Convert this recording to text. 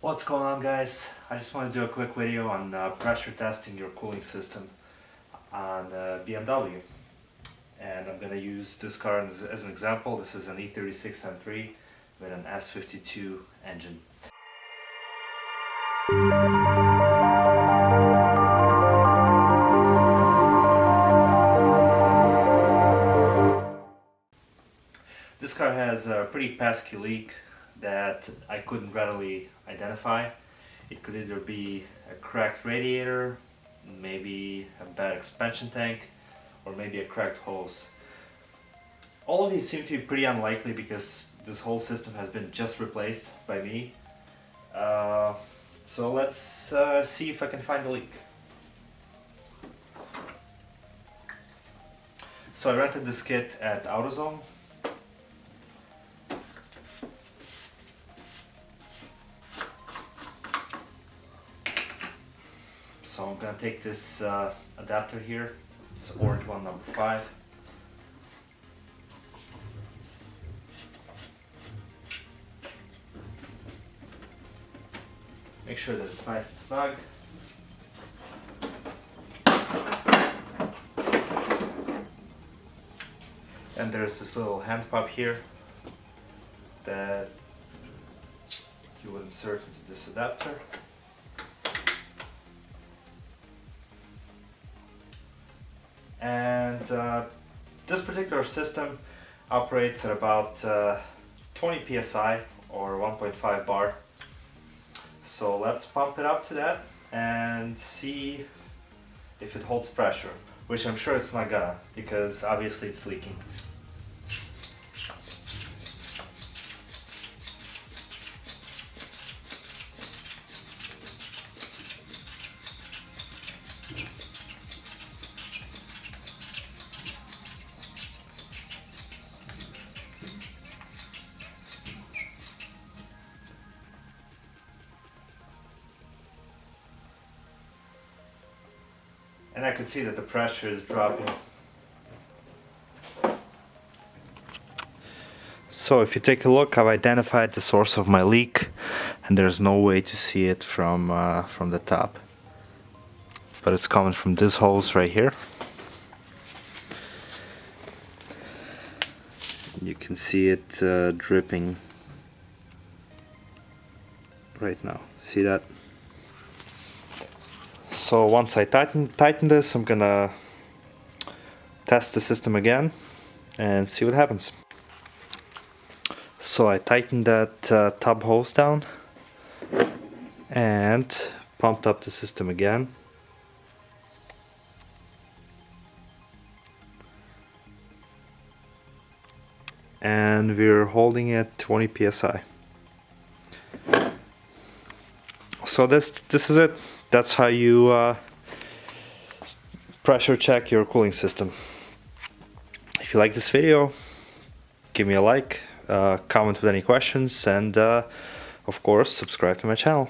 What's going on, guys? I just want to do a quick video on pressure testing your cooling system on BMW, and I'm going to use this car as an example. This is an E36 M3 with an S52 engine. This car has a pretty pesky leak that I couldn't readily identify. It could either be a cracked radiator, maybe a bad expansion tank, or maybe a cracked hose. All of these seem to be pretty unlikely because this whole system has been just replaced by me. So let's see if I can find the leak. So I rented this kit at AutoZone. So I'm going to take this adapter here, it's orange one, number 5. Make sure that it's nice and snug. And there's this little hand pump here that you would insert into this adapter. And this particular system operates at about 20 psi or 1.5 bar. So let's pump it up to that and see if it holds pressure, which I'm sure it's not gonna, because obviously it's leaking. And I could see that the pressure is dropping. So if you take a look, I've identified the source of my leak, and there's no way to see it from the top. But it's coming from this hose right here. You can see it dripping right now. See that? So once I tighten this, I'm gonna test the system again and see what happens. So I tightened that tub hose down and pumped up the system again. And we're holding at 20 psi. So this is it. That's how you pressure check your cooling system. If you like this video, give me a like, comment with any questions, and of course subscribe to my channel.